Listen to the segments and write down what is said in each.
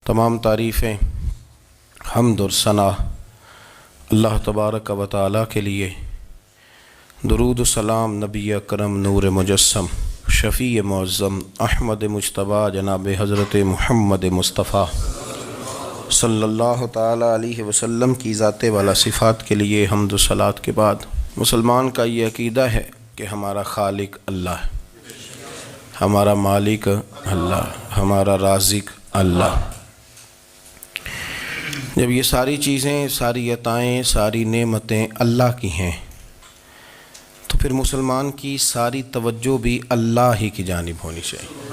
تمام تعریفیں حمد اور ثنا اللہ تبارک و تعالی کے لیے۔ درود و سلام نبی اکرم نور مجسم شفیع معظم احمد مجتبیٰ جناب حضرت محمد مصطفیٰ صلی اللہ تعالی علیہ وسلم کی ذات والا صفات کے لیے حمد و صلات کے بعد مسلمان کا یہ عقیدہ ہے کہ ہمارا خالق اللہ ہے، ہمارا مالک اللہ، ہمارا رازق اللہ۔ جب یہ ساری چیزیں، ساری عطائیں، ساری نعمتیں اللہ کی ہیں تو پھر مسلمان کی ساری توجہ بھی اللہ ہی کی جانب ہونی چاہیے۔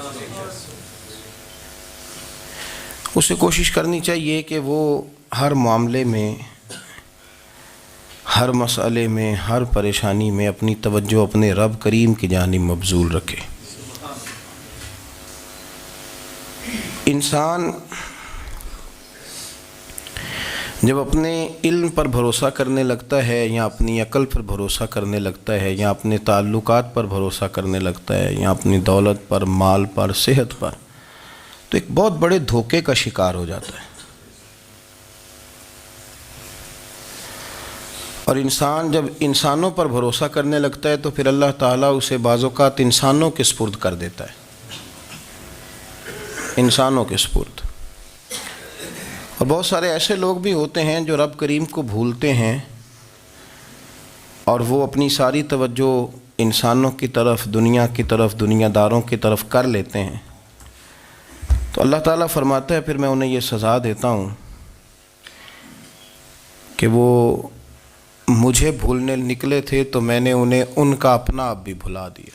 اسے کوشش کرنی چاہیے کہ وہ ہر معاملے میں، ہر مسئلے میں، ہر پریشانی میں اپنی توجہ اپنے رب کریم کی جانب مبذول رکھے۔ انسان جب اپنے علم پر بھروسہ کرنے لگتا ہے یا اپنی عقل پر بھروسہ کرنے لگتا ہے یا اپنے تعلقات پر بھروسہ کرنے لگتا ہے یا اپنی دولت پر، مال پر، صحت پر، تو ایک بہت بڑے دھوکے کا شکار ہو جاتا ہے۔ اور انسان جب انسانوں پر بھروسہ کرنے لگتا ہے تو پھر اللہ تعالیٰ اسے بعض اوقات انسانوں کے سپرد کر دیتا ہے، انسانوں کے سپرد۔ اور بہت سارے ایسے لوگ بھی ہوتے ہیں جو رب کریم کو بھولتے ہیں اور وہ اپنی ساری توجہ انسانوں کی طرف، دنیا کی طرف، دنیا داروں کی طرف کر لیتے ہیں۔ تو اللہ تعالیٰ فرماتا ہے پھر میں انہیں یہ سزا دیتا ہوں کہ وہ مجھے بھولنے نکلے تھے تو میں نے انہیں ان کا اپنا آپ بھی بھلا دیا،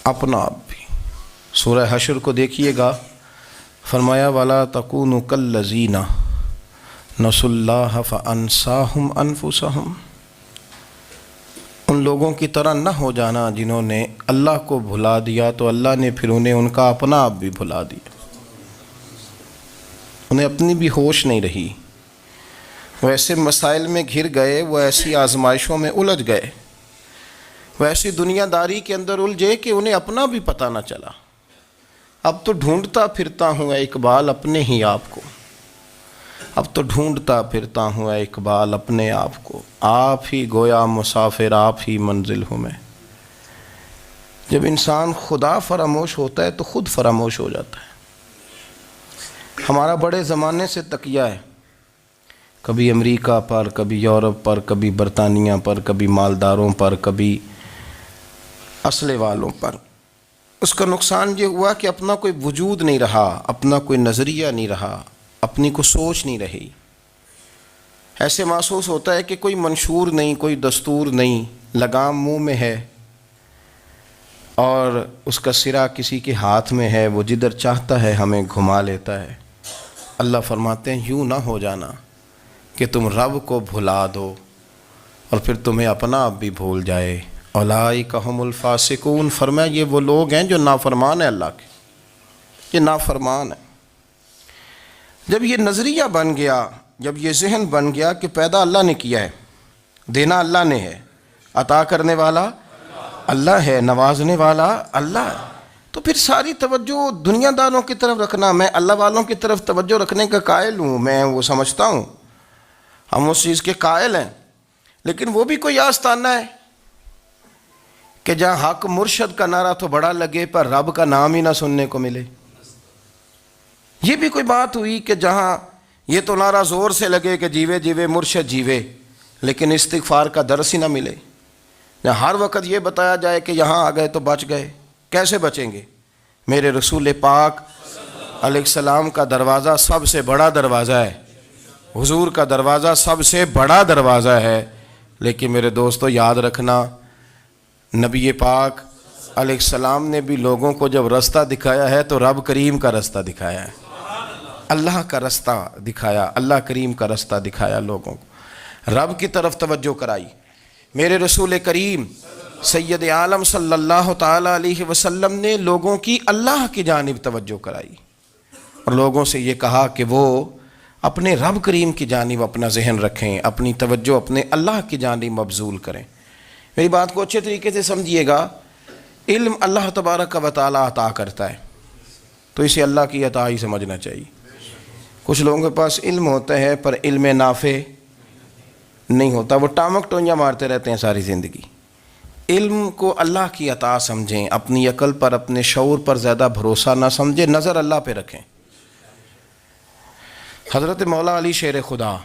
اپنا آپ بھی۔ سورہ حشر کو دیکھیے گا، فرمایا وَلَا تَكُونُوا كَالَّذِينَ نَسُوا اللَّهَ فَأَنسَاهُمْ أَنفُسَهُمْ۔ ان لوگوں کی طرح نہ ہو جانا جنہوں نے اللہ کو بھلا دیا تو اللہ نے پھر انہیں ان کا اپنا آپ بھی بھلا دیا، انہیں اپنی بھی ہوش نہیں رہی۔ وہ ایسے مسائل میں گھر گئے، وہ ایسی آزمائشوں میں الجھ گئے، وہ ایسی دنیا داری کے اندر الجھے کہ انہیں اپنا بھی پتہ نہ چلا۔ اب تو ڈھونڈتا پھرتا ہوں اے اقبال اپنے ہی آپ کو، اب تو ڈھونڈتا پھرتا ہوں اے اقبال اپنے آپ کو، آپ ہی گویا مسافر، آپ ہی منزل ہوں میں۔ جب انسان خدا فراموش ہوتا ہے تو خود فراموش ہو جاتا ہے۔ ہمارا بڑے زمانے سے تکیہ ہے، کبھی امریکہ پر، کبھی یورپ پر، کبھی برطانیہ پر، کبھی مالداروں پر، کبھی اسلحے والوں پر۔ اس کا نقصان یہ ہوا کہ اپنا کوئی وجود نہیں رہا، اپنا کوئی نظریہ نہیں رہا، اپنی کوئی سوچ نہیں رہی۔ ایسے محسوس ہوتا ہے کہ کوئی منشور نہیں، کوئی دستور نہیں، لگام منہ میں ہے اور اس کا سرا کسی کے ہاتھ میں ہے، وہ جدھر چاہتا ہے ہمیں گھما لیتا ہے۔ اللہ فرماتے ہیں یوں نہ ہو جانا کہ تم رب کو بھلا دو اور پھر تمہیں اپنا آپ بھی بھول جائے۔ اولئک ھم الفاسقون، فرمایا یہ وہ لوگ ہیں جو نافرمان ہیں اللہ کے، یہ نافرمان ہیں۔ جب یہ نظریہ بن گیا، جب یہ ذہن بن گیا کہ پیدا اللہ نے کیا ہے، دینا اللہ نے ہے، عطا کرنے والا اللہ ہے، نوازنے والا اللہ ہے، تو پھر ساری توجہ دنیا داروں کی طرف رکھنا، میں اللہ والوں کی طرف توجہ رکھنے کا قائل ہوں، میں وہ سمجھتا ہوں، ہم اس چیز کے قائل ہیں، لیکن وہ بھی کوئی آستانہ ہے کہ جہاں حق مرشد کا نعرہ تو بڑا لگے پر رب کا نام ہی نہ سننے کو ملے۔ یہ بھی کوئی بات ہوئی کہ جہاں یہ تو نعرہ زور سے لگے کہ جیوے جیوے مرشد جیوے، لیکن استغفار کا درس ہی نہ ملے۔ جہاں ہر وقت یہ بتایا جائے کہ یہاں آ گئے تو بچ گئے، کیسے بچیں گے؟ میرے رسول پاک علیہ السلام کا دروازہ سب سے بڑا دروازہ ہے، حضور کا دروازہ سب سے بڑا دروازہ ہے، لیکن میرے دوستو یاد رکھنا، نبی پاک علیہ السلام نے بھی لوگوں کو جب رستہ دکھایا ہے تو رب کریم کا رستہ دکھایا ہے، اللہ کا رستہ دکھایا، اللہ کریم کا رستہ دکھایا، لوگوں کو رب کی طرف توجہ کرائی۔ میرے رسول کریم سید عالم صلی اللہ تعالی علیہ وسلم نے لوگوں کی اللہ کی جانب توجہ کرائی اور لوگوں سے یہ کہا کہ وہ اپنے رب کریم کی جانب اپنا ذہن رکھیں، اپنی توجہ اپنے اللہ کی جانب مبذول کریں۔ میری بات کو اچھے طریقے سے سمجھیے گا، علم اللہ تبارک و تعالی عطا کرتا ہے، تو اسے اللہ کی عطا ہی سمجھنا چاہیے۔ کچھ لوگوں کے پاس علم ہوتا ہے پر علم نافع نہیں ہوتا، وہ ٹامک ٹونیاں مارتے رہتے ہیں ساری زندگی۔ علم کو اللہ کی عطا سمجھیں، اپنی عقل پر اپنے شعور پر زیادہ بھروسہ نہ سمجھیں، نظر اللہ پہ رکھیں۔ حضرت مولا علی شیر خدا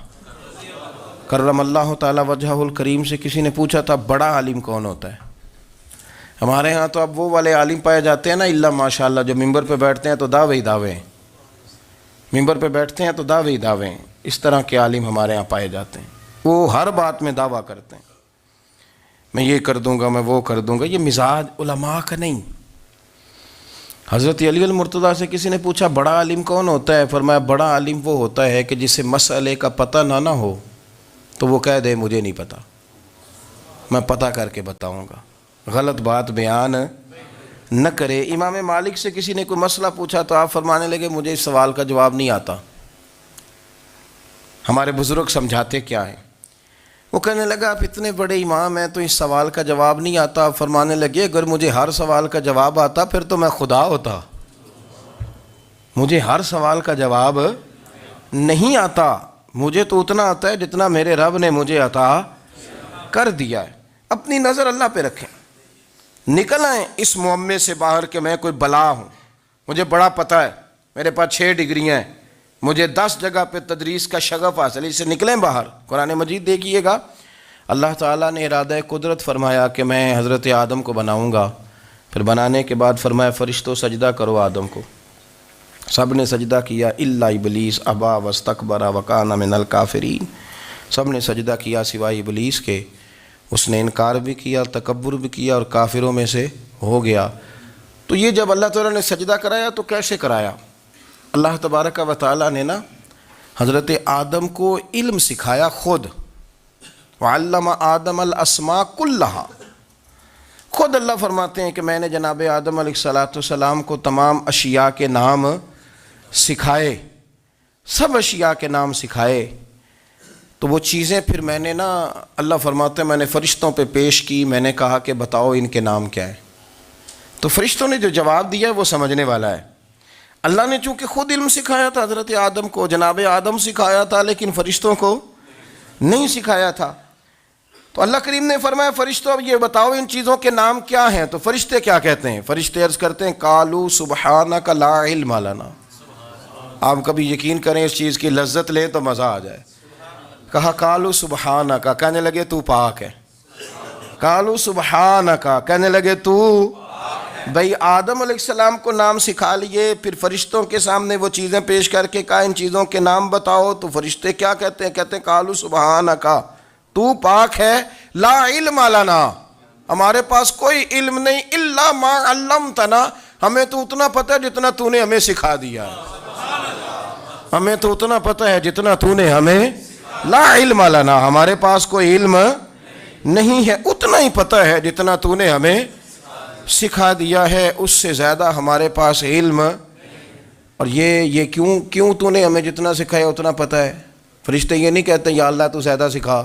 کرم اللہ تعالی وجہہ الکریم سے کسی نے پوچھا تھا بڑا عالم کون ہوتا ہے؟ ہمارے ہاں تو اب وہ والے عالم پائے جاتے ہیں نا، اللہ ماشاءاللہ، جو ممبر پہ بیٹھتے ہیں تو دعوے ہی دعوے، ممبر پہ بیٹھتے ہیں تو دعوے ہی دعوے، اس طرح کے عالم ہمارے ہاں پائے جاتے ہیں۔ وہ ہر بات میں دعویٰ کرتے ہیں، میں یہ کر دوں گا، میں وہ کر دوں گا۔ یہ مزاج علماء کا نہیں۔ حضرت علی المرتضیٰ سے کسی نے پوچھا بڑا عالم کون ہوتا ہے؟ فرمایا بڑا عالم وہ ہوتا ہے کہ جسے مسئلے کا پتہ نہ ہو تو وہ کہہ دے مجھے نہیں پتہ، میں پتہ کر کے بتاؤں گا، غلط بات بیان نہ کرے۔ امام مالک سے کسی نے کوئی مسئلہ پوچھا تو آپ فرمانے لگے مجھے اس سوال کا جواب نہیں آتا، ہمارے بزرگ سمجھاتے کیا ہیں؟ وہ کہنے لگا آپ اتنے بڑے امام ہیں تو اس سوال کا جواب نہیں آتا۔ آپ فرمانے لگے اگر مجھے ہر سوال کا جواب آتا پھر تو میں خدا ہوتا، مجھے ہر سوال کا جواب نہیں آتا، مجھے تو اتنا آتا ہے جتنا میرے رب نے مجھے عطا کر دیا ہے۔ اپنی نظر اللہ پہ رکھیں، نکل آئیں اس معمے سے باہر کہ میں کوئی بلا ہوں، مجھے بڑا پتہ ہے، میرے پاس 6 ڈگریاں ہیں، مجھے 10 جگہ پہ تدریس کا شغف حاصل ہے، اس سے نکلیں باہر۔ قرآن مجید دیکھیے گا، اللہ تعالیٰ نے ارادہ قدرت فرمایا کہ میں حضرت آدم کو بناؤں گا، پھر بنانے کے بعد فرمایا فرشتوں سجدہ کرو آدم کو، سب نے سجدہ کیا الا ابلیس ابا واستکبر وکان من الکافرین، سب نے سجدہ کیا سوائے ابلیس کے، اس نے انکار بھی کیا، تکبر بھی کیا اور کافروں میں سے ہو گیا۔ تو یہ جب اللہ تعالیٰ نے سجدہ کرایا تو کیسے کرایا؟ اللہ تبارک و تعالیٰ نے نا حضرت آدم کو علم سکھایا خود، وعلم آدم الاسماء کلہا، خود اللہ فرماتے ہیں کہ میں نے جناب آدم علیہ السلام کو تمام اشیاء کے نام سکھائے، سب اشیاء کے نام سکھائے۔ تو وہ چیزیں پھر میں نے نا، اللہ فرماتے ہیں میں نے فرشتوں پہ پیش کی، میں نے کہا کہ بتاؤ ان کے نام کیا ہے، تو فرشتوں نے جو جواب دیا ہے وہ سمجھنے والا ہے۔ اللہ نے چونکہ خود علم سکھایا تھا حضرت آدم کو، جناب آدم سکھایا تھا، لیکن فرشتوں کو نہیں سکھایا تھا۔ تو اللہ کریم نے فرمایا فرشتوں اب یہ بتاؤ ان چیزوں کے نام کیا ہیں؟ تو فرشتے کیا کہتے ہیں؟ فرشتے عرض کرتے ہیں قالوا سبحانک لا علم لنا۔ آپ کبھی یقین کریں اس چیز کی لذت لیں تو مزہ آ جائے۔ کہا قالوا سبحانک، کہنے لگے تو پاک ہے، قالوا سبحانک، کہنے لگے تو بھئی آدم علیہ السلام کو نام سکھا لیے، پھر فرشتوں کے سامنے وہ چیزیں پیش کر کے کہا ان چیزوں کے نام بتاؤ، تو فرشتے کیا کہتے ہیں؟ کہتے ہیں قالوا سبحانک، تو پاک ہے، لا علم لنا، ہمارے پاس کوئی علم نہیں، الا ما علمتنا، ہمیں تو اتنا پتہ ہے جتنا تو نے ہمیں سکھا دیا ہے، ہمیں تو اتنا پتہ ہے جتنا تو نے ہمیں، لا علم لنا، ہمارے پاس کوئی علم نہیں ہے، اتنا ہی پتہ ہے جتنا تو نے ہمیں سکھا دیا ہے، اس سے زیادہ ہمارے پاس علم۔ اور یہ کیوں تو نے ہمیں جتنا سکھایا اتنا پتہ ہے؟ فرشتے یہ نہیں کہتے یا اللہ تو زیادہ سکھا،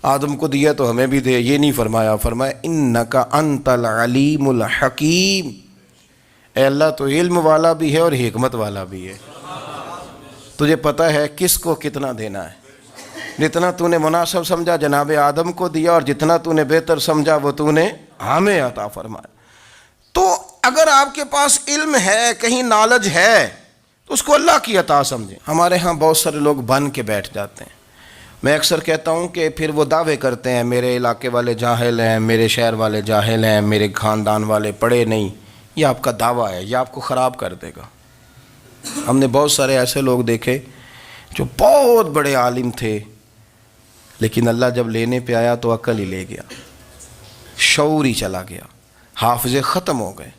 آدم کو دیا تو ہمیں بھی دے، یہ نہیں فرمایا، فرمایا انک انت العلیم الحکیم، اے اللہ تو علم والا بھی ہے اور حکمت والا بھی ہے، تجھے پتہ ہے کس کو کتنا دینا ہے، جتنا تو نے مناسب سمجھا جناب آدم کو دیا، اور جتنا تو نے بہتر سمجھا وہ تو نے ہمیں عطا فرمایا۔ تو اگر آپ کے پاس علم ہے، کہیں نالج ہے، تو اس کو اللہ کی عطا سمجھیں۔ ہمارے ہاں بہت سارے لوگ بن کے بیٹھ جاتے ہیں، میں اکثر کہتا ہوں کہ پھر وہ دعوے کرتے ہیں میرے علاقے والے جاہل ہیں، میرے شہر والے جاہل ہیں، میرے خاندان والے پڑھے نہیں۔ یہ آپ کا دعویٰ ہے، یہ آپ کو خراب کر دے گا۔ ہم نے بہت سارے ایسے لوگ دیکھے جو بہت بڑے عالم تھے، لیکن اللہ جب لینے پہ آیا تو عقل ہی لے گیا، شعور ہی چلا گیا، حافظے ختم ہو گئے۔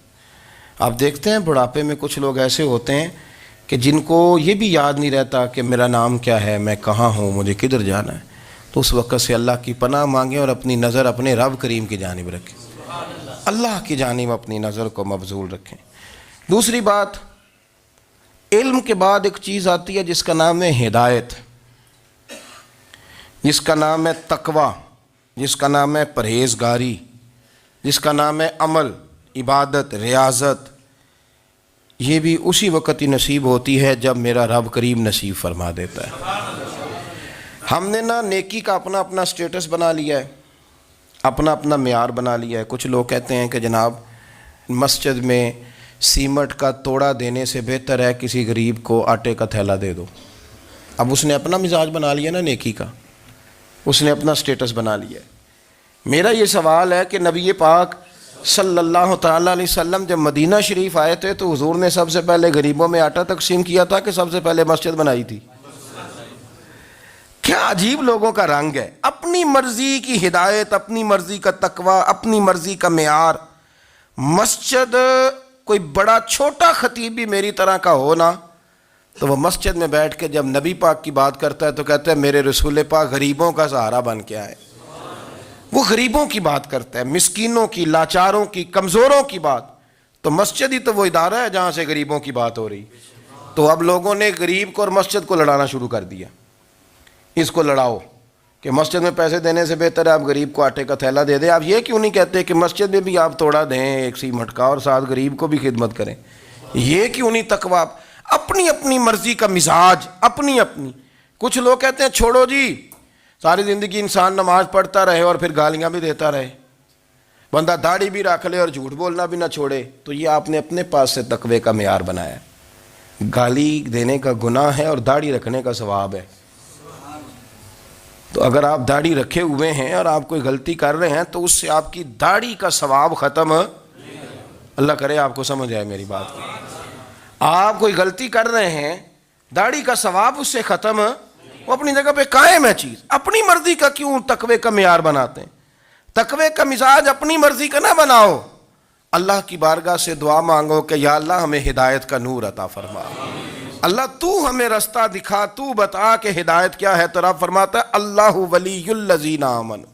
آپ دیکھتے ہیں بڑھاپے میں کچھ لوگ ایسے ہوتے ہیں کہ جن کو یہ بھی یاد نہیں رہتا کہ میرا نام کیا ہے، میں کہاں ہوں، مجھے کدھر جانا ہے۔ تو اس وقت سے اللہ کی پناہ مانگیں اور اپنی نظر اپنے رب کریم کی جانب رکھیں، اللہ کی جانب اپنی نظر کو مبذول رکھیں۔ دوسری بات، علم کے بعد ایک چیز آتی ہے جس کا نام ہے ہدایت، جس کا نام ہے تقوی، جس کا نام ہے پرہیزگاری، جس کا نام ہے عمل، عبادت، ریاضت۔ یہ بھی اسی وقت ہی نصیب ہوتی ہے جب میرا رب کریم نصیب فرما دیتا ہے۔ ہم نے نا نیکی کا اپنا اپنا سٹیٹس بنا لیا ہے، اپنا اپنا معیار بنا لیا ہے۔ کچھ لوگ کہتے ہیں کہ جناب مسجد میں سیمٹ کا توڑا دینے سے بہتر ہے کسی غریب کو آٹے کا تھیلا دے دو۔ اب اس نے اپنا مزاج بنا لیا نا نیکی کا، اس نے اپنا سٹیٹس بنا لیا ہے۔ میرا یہ سوال ہے کہ نبی پاک صلی اللہ تعالیٰ علیہ وسلم جب مدینہ شریف آئے تھے تو حضور نے سب سے پہلے غریبوں میں آٹا تقسیم کیا تھا کہ سب سے پہلے مسجد بنائی تھی؟ کیا عجیب لوگوں کا رنگ ہے، اپنی مرضی کی ہدایت، اپنی مرضی کا تقوی، اپنی مرضی کا معیار۔ مسجد کوئی بڑا چھوٹا خطیب بھی میری طرح کا ہو نا تو وہ مسجد میں بیٹھ کے جب نبی پاک کی بات کرتا ہے تو کہتا ہے میرے رسول پاک غریبوں کا سہارا بن کے آئے۔ وہ غریبوں کی بات کرتا ہے، مسکینوں کی، لاچاروں کی، کمزوروں کی بات۔ تو مسجد ہی تو وہ ادارہ ہے جہاں سے غریبوں کی بات ہو رہی۔ تو اب لوگوں نے غریب کو اور مسجد کو لڑانا شروع کر دیا، اس کو لڑاؤ کہ مسجد میں پیسے دینے سے بہتر ہے آپ غریب کو آٹے کا تھیلا دے دیں۔ آپ یہ کیوں نہیں کہتے کہ مسجد میں بھی آپ توڑا دیں ایک سیمٹ کا اور ساتھ غریب کو بھی خدمت کریں؟ یہ کیوں نہیں تقویٰ؟ اپنی اپنی مرضی کا مزاج، اپنی اپنی۔ کچھ لوگ کہتے ہیں چھوڑو جی، ساری زندگی انسان نماز پڑھتا رہے اور پھر گالیاں بھی دیتا رہے، بندہ داڑھی بھی رکھ لے اور جھوٹ بولنا بھی نہ چھوڑے، تو یہ آپ نے اپنے پاس سے تقوی کا معیار بنایا ہے۔ گالی دینے کا گناہ ہے اور داڑھی رکھنے کا ثواب ہے۔ تو اگر آپ داڑھی رکھے ہوئے ہیں اور آپ کوئی غلطی کر رہے ہیں تو اس سے آپ کی داڑھی کا ثواب ختم، اللہ کرے آپ کو سمجھ آئے میری بات۔ آپ کوئی غلطی کر رہے ہیں، داڑھی کا ثواب اس سے ختم، وہ اپنی جگہ پہ قائم ہے چیز۔ اپنی مرضی کا کیوں تقوی کا معیار بناتے ہیں؟ تقوی کا مزاج اپنی مرضی کا نہ بناؤ، اللہ کی بارگاہ سے دعا مانگو کہ یا اللہ ہمیں ہدایت کا نور عطا فرما، اللہ تو ہمیں رستہ دکھا، تو بتا کہ ہدایت کیا ہے۔ تو رب فرماتا ہے اللہ ولی الذین آمنوا،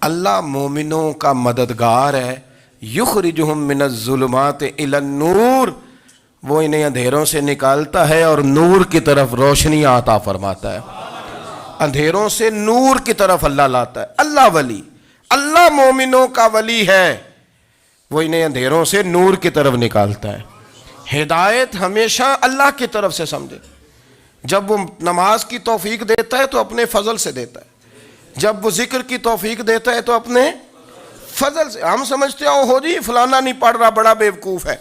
اللہ مومنوں کا مددگار ہے، یخرجہم من الظلمات الی النور، وہ انہیں اندھیروں سے نکالتا ہے اور نور کی طرف روشنی عطا فرماتا ہے۔ اندھیروں سے نور کی طرف اللہ لاتا ہے۔ اللہ ولی، اللہ مومنوں کا ولی ہے، وہ انہیں اندھیروں سے نور کی طرف نکالتا ہے۔ ہدایت ہمیشہ اللہ کی طرف سے سمجھے۔ جب وہ نماز کی توفیق دیتا ہے تو اپنے فضل سے دیتا ہے، جب وہ ذکر کی توفیق دیتا ہے تو اپنے فضل سے۔ ہم سمجھتے ہیں ہو جی فلانا نہیں پڑھ رہا بڑا بیوقوف ہے،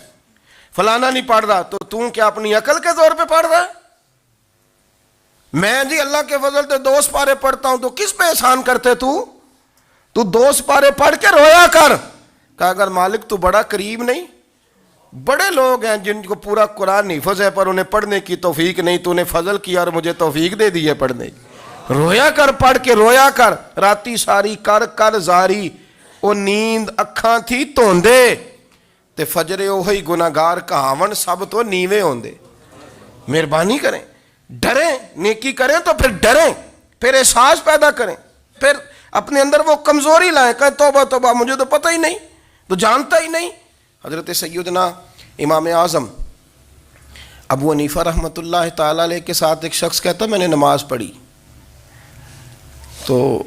فلانا نہیں پڑھ رہا، تو کیا اپنی عقل کے زور پہ پڑھ رہا ہے؟ میں جی اللہ کے فضل سے 2 سپارے پڑھتا ہوں، تو کس پہ احسان کرتے تو 2 سپارے پڑھ کے رویا کر۔ کہ اگر مالک تو بڑا قریب نہیں، بڑے لوگ ہیں جن کو پورا قرآن حفظ ہے پر انہیں پڑھنے کی توفیق نہیں، تو انہیں فضل کیا اور مجھے توفیق دے دی ہے پڑھنے کی۔ رویا کر، پڑھ کے رویا کر، راتی ساری کر کر زاری، وہ نیند اکھاں تھی توندے تے فجرے اوہی گناہگار کہاون سب تو نیوے ہوندے۔ مہربانی کریں، ڈریں، نیکی کریں تو پھر ڈریں، پھر احساس پیدا کریں، پھر اپنے اندر وہ کمزوری لائیں، کہیں توبہ توبہ مجھے تو پتہ ہی نہیں، تو جانتا ہی نہیں۔ حضرت سیدنا امام اعظم ابو حنیفہ رحمۃ اللہ تعالیٰ علیہ کے ساتھ ایک شخص کہتا میں نے نماز پڑھی، تو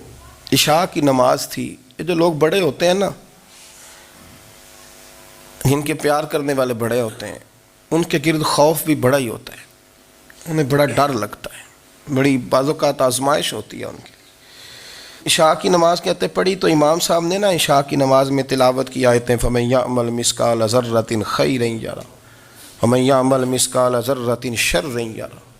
عشاء کی نماز تھی۔ یہ جو لوگ بڑے ہوتے ہیں نا، جن کے پیار کرنے والے بڑے ہوتے ہیں، ان کے گرد خوف بھی بڑا ہی ہوتا ہے، انہیں بڑا ڈر لگتا ہے، بڑی بعض اوقات آزمائش ہوتی ہے ان کی۔ عشاء کی نماز کہتے پڑھی تو امام صاحب نے نا عشاء کی نماز میں تلاوت کی آیتیں فَمَن يَعْمَلْ مِثْقَالَ ذَرَّةٍ خَيْرًا يَرَهُ وَمَن يَعْمَلْ مِثْقَالَ ذَرَّةٍ شَرًّا يَرَهُ۔